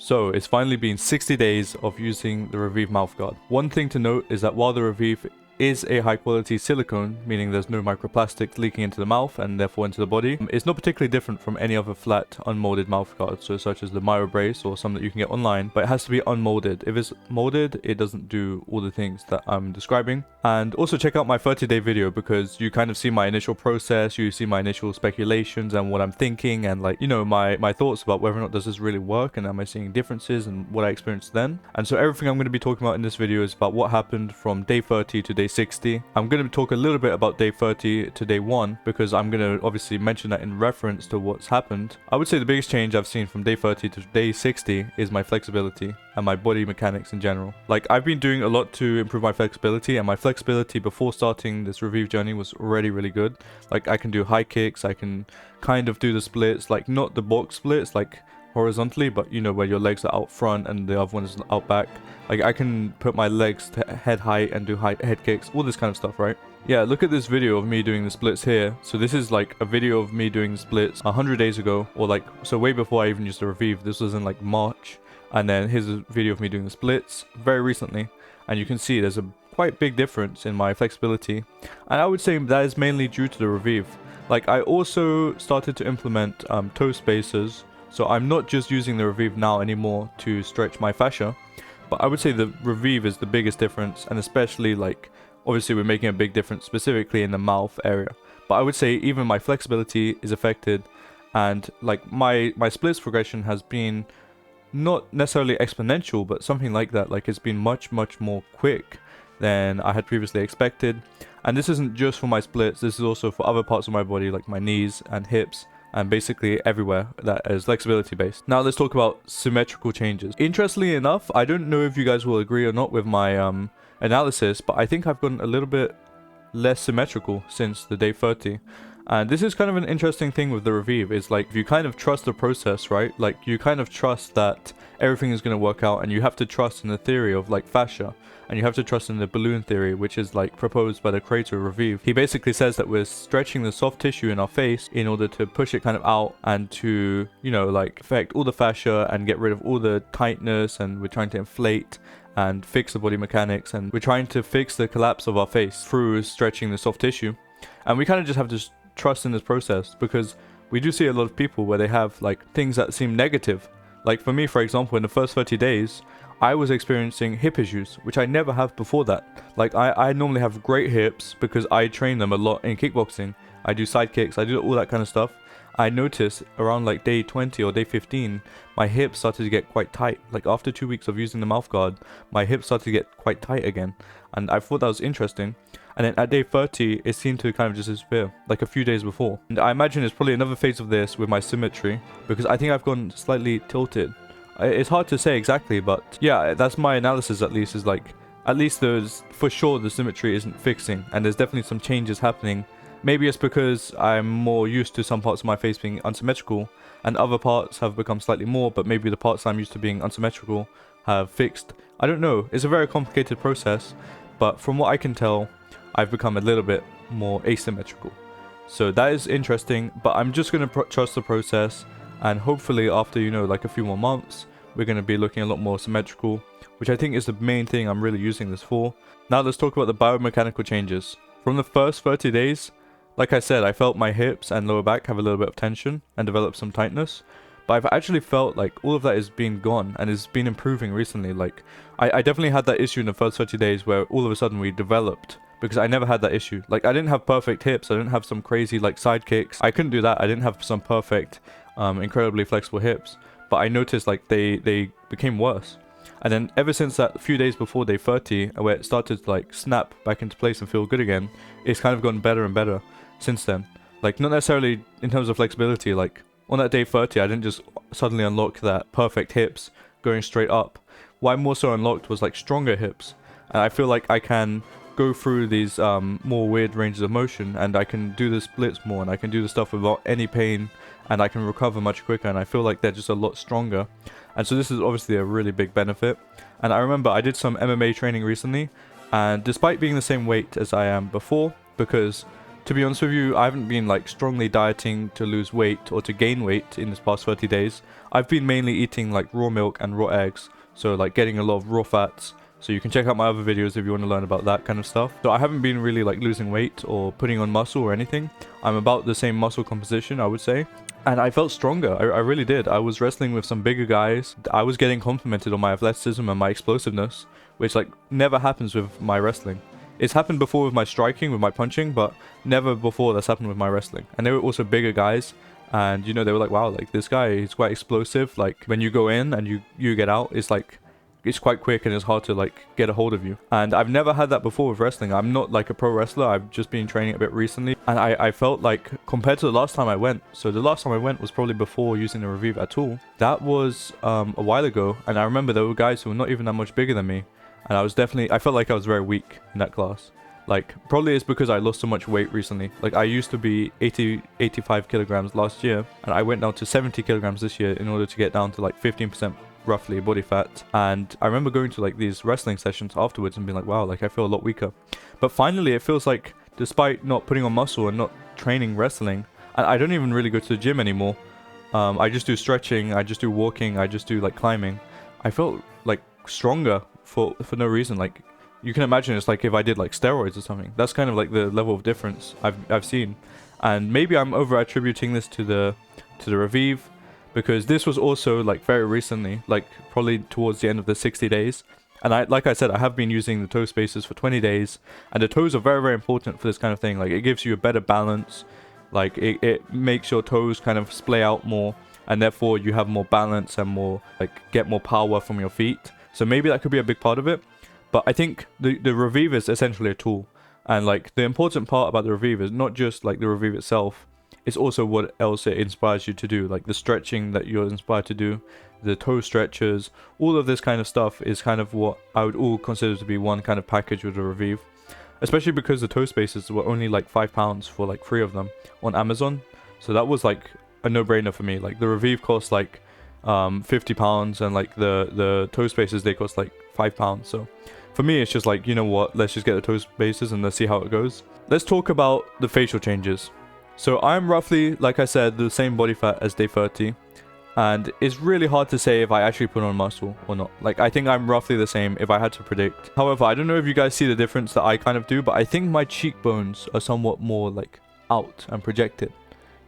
So it's finally been 60 days of using the Reviv Mouthguard. One thing to note is that while the Reviv is a high quality silicone, meaning there's no microplastics leaking into the mouth and therefore into the body, it's not particularly different from any other flat unmolded mouthguard, so such as the Myo Brace or some that you can get online, but it has to be unmolded. If it's molded, it doesn't do all the things that I'm describing. And also check out my 30-day video, because you kind of see my initial process, you see my initial speculations and what I'm thinking, and like, you know, my thoughts about whether or not does this really work and am I seeing differences and what I experienced then. And so everything I'm going to be talking about in this video is about what happened from day 30 to day 60. I'm going to talk a little bit about day 30 to day 1 because I'm going to obviously mention that in reference to what's happened. I would say the biggest change I've seen from day 30 to day 60 is my flexibility and my body mechanics in general. Like, I've been doing a lot to improve my flexibility, and my flexibility before starting this Reviv journey was already really good. Like, I can do high kicks, I can kind of do the splits, like not the box splits like horizontally, but you know, where your legs are out front and the other one is out back. Like, I can put my legs to head height and do high head kicks, all this kind of stuff, right? Yeah, look at this video of me doing the splits here. So this is like a video of me doing the splits 100 days ago, or like, so way before I even used the Reviv. This was in like March. And then here's a video of me doing the splits very recently. And you can see there's a quite big difference in my flexibility. And I would say that is mainly due to the Reviv. Like, I also started to implement toe spacers. So I'm not just using the Reviv now anymore to stretch my fascia. But I would say the Reviv is the biggest difference. And especially, like, obviously we're making a big difference specifically in the mouth area. But I would say even my flexibility is affected. And like my splits progression has been not necessarily exponential, but something like that. Like, it's been much more quick than I had previously expected. And this isn't just for my splits, this is also for other parts of my body, like my knees and hips, and basically everywhere that is flexibility based. Now let's talk about symmetrical changes. Interestingly enough, I don't know if you guys will agree or not with my analysis, but I think I've gotten a little bit less symmetrical since the day 30. And this is kind of an interesting thing with the Reviv, is like, if you kind of trust the process, right? Like, you kind of trust that everything is going to work out, and you have to trust in the theory of like fascia, and you have to trust in the balloon theory, which is like proposed by the creator of Reviv. He basically says that we're stretching the soft tissue in our face in order to push it kind of out and to, you know, like affect all the fascia and get rid of all the tightness, and we're trying to inflate and fix the body mechanics, and we're trying to fix the collapse of our face through stretching the soft tissue. And we kind of just have to trust in this process, because we do see a lot of people where they have like things that seem negative. Like for me, for example, in the first 30 days I was experiencing hip issues, which I never have before that. Like, I normally have great hips because I train them a lot in kickboxing. I do side kicks, I do all that kind of stuff. I noticed around like day 20 or day 15 my hips started to get quite tight. Like, after 2 weeks of using the mouthguard, my hips started to get quite tight again, and I thought that was interesting. And then at day 30, it seemed to kind of just disappear, like a few days before. And I imagine it's probably another phase of this with my symmetry, because I think I've gone slightly tilted. It's hard to say exactly, but yeah, that's my analysis at least, is like, at least there's, for sure, the symmetry isn't fixing, and there's definitely some changes happening. Maybe it's because I'm more used to some parts of my face being unsymmetrical, and other parts have become slightly more, but maybe the parts I'm used to being unsymmetrical have fixed. I don't know, it's a very complicated process, but from what I can tell, I've become a little bit more asymmetrical. So that is interesting, but I'm just going to trust the process, and hopefully after, you know, like a few more months, we're going to be looking a lot more symmetrical, which I think is the main thing I'm really using this for. Now let's talk about the biomechanical changes. From the first 30 days, like I said, I felt my hips and lower back have a little bit of tension and develop some tightness, but I've actually felt like all of that is being gone and has been improving recently. Like, I definitely had that issue in the first 30 days where all of a sudden we developed, because I never had that issue. Like, I didn't have perfect hips, I didn't have some crazy like side kicks, I couldn't do that. I didn't have some perfect incredibly flexible hips, but I noticed like they became worse. And then ever since that few days before day 30, where it started to like snap back into place and feel good again, it's kind of gotten better and better since then. Like, not necessarily in terms of flexibility. Like, on that day 30, I didn't just suddenly unlock that perfect hips going straight up. What I more so unlocked was like stronger hips, and I feel like I can go through these more weird ranges of motion, and I can do the splits more, and I can do the stuff without any pain, and I can recover much quicker, and I feel like they're just a lot stronger. And so this is obviously a really big benefit. And I remember I did some MMA training recently, and despite being the same weight as I am before, because To be honest with you, I haven't been like strongly dieting to lose weight or to gain weight in this past 30 days. I've been mainly eating like raw milk and raw eggs, so like getting a lot of raw fats. So you can check out my other videos if you want to learn about that kind of stuff. So I haven't been really like losing weight or putting on muscle or anything. I'm about the same muscle composition, I would say. And I felt stronger. I really did. I was wrestling with some bigger guys. I was getting complimented on my athleticism and my explosiveness, which like never happens with my wrestling. It's happened before with my striking, with my punching, but never before that's happened with my wrestling. And they were also bigger guys. And you know, they were like, wow, like this guy, he's quite explosive. Like when you go in and you get out, it's like, it's quite quick and it's hard to like get a hold of you. And I've never had that before with wrestling. I'm not like a pro wrestler. I've just been training a bit recently. And I felt like compared to the last time I went, so the last time I went was probably before using the Reviv at all. That was a while ago. And I remember there were guys who were not even that much bigger than me. And I felt like I was very weak in that class. Like probably it's because I lost so much weight recently. Like I used to be 85 kilograms last year. And I went down to 70 kilograms this year in order to get down to like 15% roughly body fat. And I remember going to like these wrestling sessions afterwards and being like, wow, like I feel a lot weaker. But finally it feels like despite not putting on muscle and not training wrestling, and I don't even really go to the gym anymore. I just do stretching, I just do walking, I just do like climbing. I felt like stronger for no reason. Like you can imagine it's like if I did like steroids or something. That's kind of like the level of difference I've seen. And maybe I'm over attributing this to the Reviv, because this was also like very recently, like probably towards the end of the 60 days. And like I said, I have been using the toe spacers for 20 days, and the toes are very, very important for this kind of thing. Like it gives you a better balance, like it makes your toes kind of splay out more, and therefore you have more balance and more like get more power from your feet. So maybe that could be a big part of it. But I think the Reviv is essentially a tool, and like the important part about the Reviv is not just like the Reviv itself. It's also what else it inspires you to do, like the stretching that you're inspired to do, the toe stretches, all of this kind of stuff is kind of what I would all consider to be one kind of package with the Reviv. Especially because the toe spacers were only like £5 for like 3 of them on Amazon. So that was like a no-brainer for me. Like the Reviv cost like £50, and like the toe spacers, they cost like £5. So for me, it's just like, you know what, let's just get the toe spacers and let's see how it goes. Let's talk about the facial changes. So I'm roughly, like I said, the same body fat as day 30. And it's really hard to say if I actually put on muscle or not. Like, I think I'm roughly the same if I had to predict. However, I don't know if you guys see the difference that I kind of do, but I think my cheekbones are somewhat more like out and projected,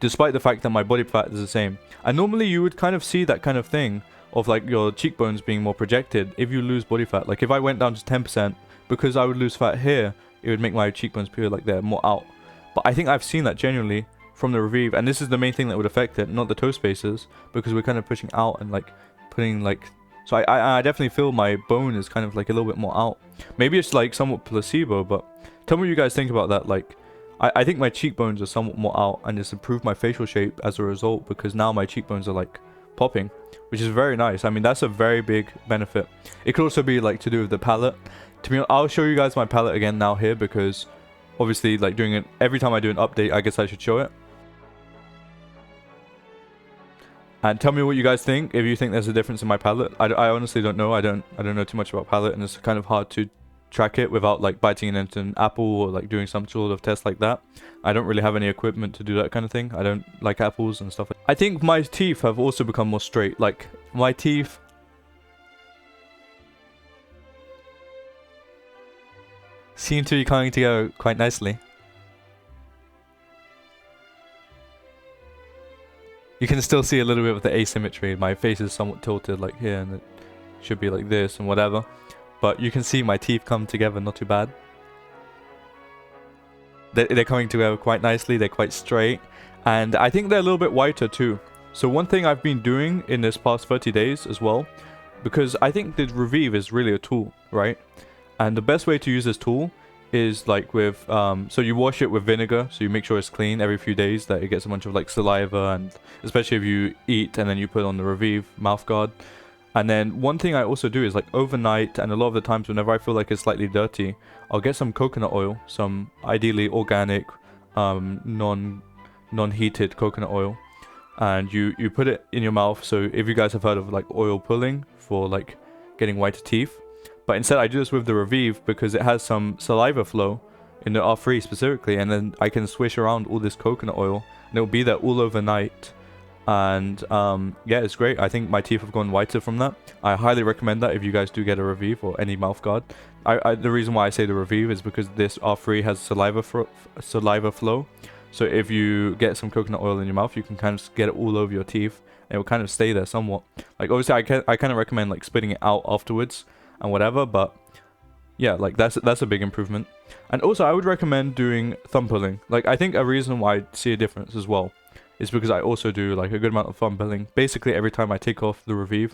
despite the fact that my body fat is the same. And normally you would kind of see that kind of thing of like your cheekbones being more projected if you lose body fat. Like if I went down to 10%, because I would lose fat here, it would make my cheekbones appear like they're more out. But I think I've seen that genuinely from the Reviv, and this is the main thing that would affect it, not the toe spacers, because we're kind of pushing out and like putting like, so I definitely feel my bone is kind of like a little bit more out. Maybe it's like somewhat placebo, but tell me what you guys think about that. Like I think my cheekbones are somewhat more out, and it's improved my facial shape as a result, because now my cheekbones are like popping, which is very nice. I mean, that's a very big benefit. It could also be like to do with the palate. To be honest, I'll show you guys my palate again now here, because obviously like doing it every time I do an update, I guess I should show it. And tell me what you guys think, if you think there's a difference in my palate. I honestly don't know. I don't know too much about palate, and it's kind of hard to track it without like biting into an apple or like doing some sort of test like that. I don't really have any equipment to do that kind of thing. I don't like apples and stuff. I think my teeth have also become more straight. Like my teeth seem to be coming together quite nicely. You can still see a little bit of the asymmetry. My face is somewhat tilted like here, and it should be like this and whatever. But you can see my teeth come together not too bad. They're coming together quite nicely. They're quite straight. And I think they're a little bit whiter too. So one thing I've been doing in this past 30 days as well, because I think the Reviv is really a tool, right? And the best way to use this tool is like with, so you wash it with vinegar, so you make sure it's clean every few days, that it gets a bunch of like saliva, and especially if you eat and then you put on the Reviv Mouthguard. And then one thing I also do is like overnight, and a lot of the times whenever I feel like it's slightly dirty, I'll get some coconut oil, some ideally organic, non-heated coconut oil, and you put it in your mouth. So if you guys have heard of like oil pulling for like getting whiter teeth, but instead I do this with the Reviv because it has some saliva flow, in the R3 specifically, and then I can swish around all this coconut oil and it'll be there all overnight. And yeah, it's great. I think my teeth have gone whiter from that. I highly recommend that if you guys do get a Reviv or any mouth guard. The reason why I say the Reviv is because this R3 has saliva flow. So if you get some coconut oil in your mouth, you can kind of get it all over your teeth. And it will kind of stay there somewhat. Like obviously I kind of recommend like spitting it out afterwards and whatever, but yeah, like that's a big improvement. And also I would recommend doing thumb pulling. Like I think a reason why I see a difference as well is because I also do like a good amount of thumb pulling basically every time I take off the Reviv.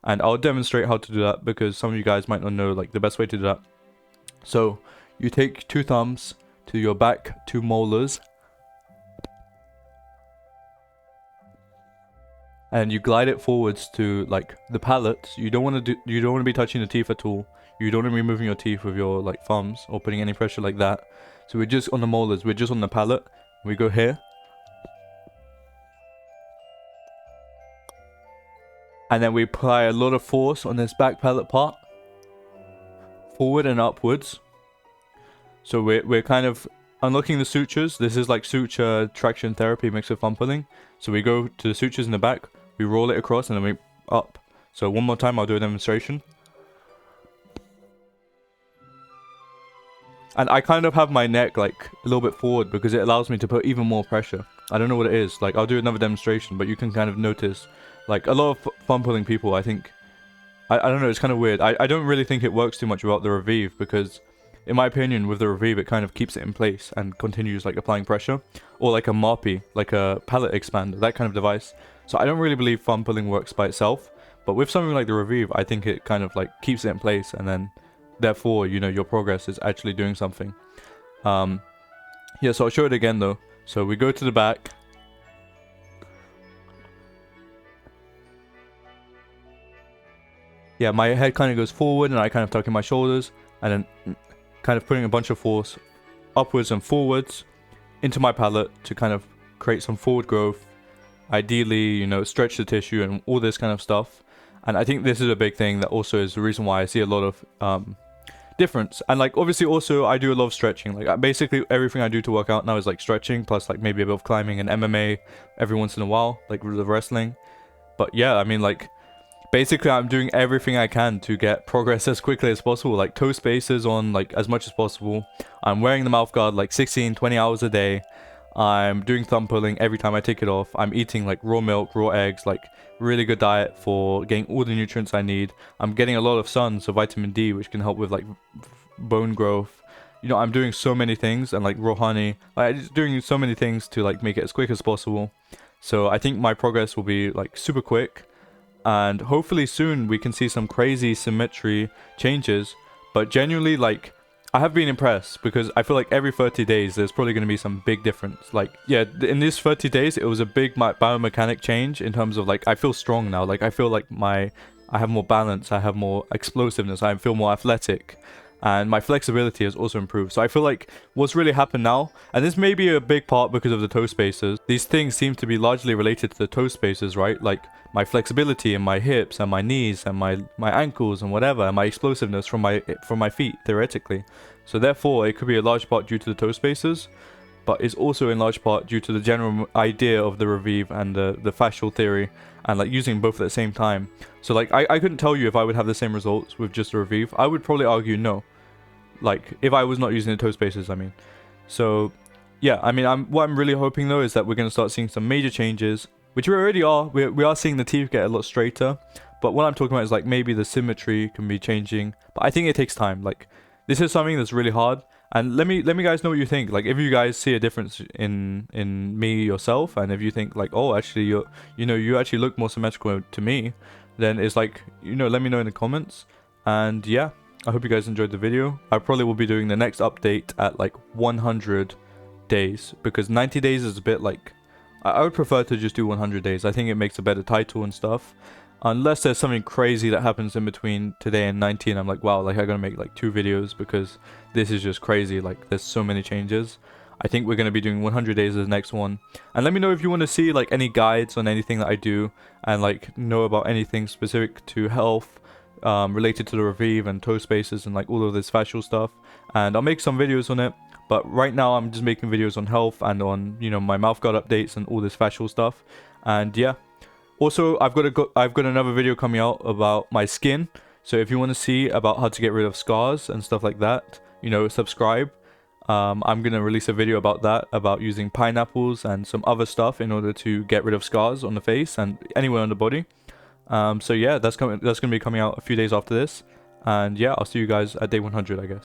And I'll demonstrate how to do that because some of you guys might not know like the best way to do that. So you take 2 thumbs to your back 2 molars and you glide it forwards to like the palate. You don't want to be touching the teeth at all. You don't want to be moving your teeth with your like thumbs or putting any pressure like that. So we're just on the molars, we're just on the palate. We go here. And then we apply a lot of force on this back palate part. Forward and upwards. So we're kind of unlocking the sutures. This is like suture traction therapy mixed with thumb pulling. So we go to the sutures in the back. We roll it across and then we up. So one more time I'll do a demonstration. And I kind of have my neck like a little bit forward because it allows me to put even more pressure. I don't know what it is. Like I'll do another demonstration, but you can kind of notice like a lot of thumb pulling people, I think, I don't know, it's kind of weird. I don't really think it works too much without the Reviv because in my opinion with the Reviv it kind of keeps it in place and continues like applying pressure. Or like a Marpy, like a palate expander, that kind of device. So I don't really believe thumb pulling works by itself. But with something like the Reviv, I think it kind of like keeps it in place and then therefore, you know, your progress is actually doing something. Yeah, so I'll show it again though. So we go to the back. Yeah, my head kind of goes forward and I kind of tuck in my shoulders and then kind of putting a bunch of force upwards and forwards into my palate to kind of create some forward growth. Ideally, you know, stretch the tissue and all this kind of stuff. And I think this is a big thing that also is the reason why I see a lot of difference. And like obviously also I do a lot of stretching. Like basically everything I do to work out now is like stretching plus like maybe a bit of climbing and MMA every once in a while, like with wrestling. But yeah, I mean like basically I'm doing everything I can to get progress as quickly as possible, like toe spaces on like as much as possible. I'm wearing the mouth guard like 16-20 hours a day. I'm doing thumb pulling every time I take it off. I'm eating like raw milk, raw eggs, like really good diet for getting all the nutrients I need. I'm getting a lot of sun, so vitamin D, which can help with like bone growth. You know, I'm doing so many things and like raw honey. I'm just doing so many things to like make it as quick as possible. So I think my progress will be like super quick. And hopefully soon we can see some crazy symmetry changes. But genuinely, like, I have been impressed because I feel like every 30 days there's probably going to be some big difference. Like, yeah, in these 30 days it was a big biomechanic change in terms of like, I feel strong now. Like, I feel like I have more balance, I have more explosiveness, I feel more athletic. And my flexibility has also improved. So I feel like what's really happened now, and this may be a big part because of the toe spacers, these things seem to be largely related to the toe spacers, right? Like my flexibility in my hips and my knees and my ankles and whatever, and my explosiveness from my feet, theoretically. So therefore, it could be a large part due to the toe spacers, but it's also in large part due to the general idea of the Reviv and the fascial theory, and like using both at the same time. So like I couldn't tell you if I would have the same results with just a Reviv. I would probably argue no. Like if I was not using the toe spacers, I mean. So yeah, I mean what I'm really hoping though is that we're going to start seeing some major changes, which we already are. We are seeing the teeth get a lot straighter, but what I'm talking about is like maybe the symmetry can be changing, but I think it takes time. Like this is something that's really hard. And let me guys know what you think. Like if you guys see a difference in me yourself, and if you think like, oh, actually you actually look more symmetrical to me, then it's like, let me know in the comments. And yeah, I hope you guys enjoyed the video. I probably will be doing the next update at like 100 days, because 90 days is a bit like, I would prefer to just do 100 days. I think it makes a better title and stuff. Unless there's something crazy that happens in between today and 90 and I'm like, wow, like I gotta make like 2 videos because this is just crazy. Like there's so many changes. I think we're gonna be doing 100 days as the next one. And let me know if you want to see like any guides on anything that I do, and like know about anything specific to health, related to the Reviv and toe spaces and like all of this fascial stuff. And I'll make some videos on it. But right now I'm just making videos on health and on, you know, my mouth guard updates and all this facial stuff. And yeah, also I've got another video coming out about my skin. So if you want to see about how to get rid of scars and stuff like that, you know, subscribe. I'm gonna release a video about that, about using pineapples and some other stuff in order to get rid of scars on the face and anywhere on the body. So yeah, that's gonna be coming out a few days after this. And yeah, I'll see you guys at day 100, I guess.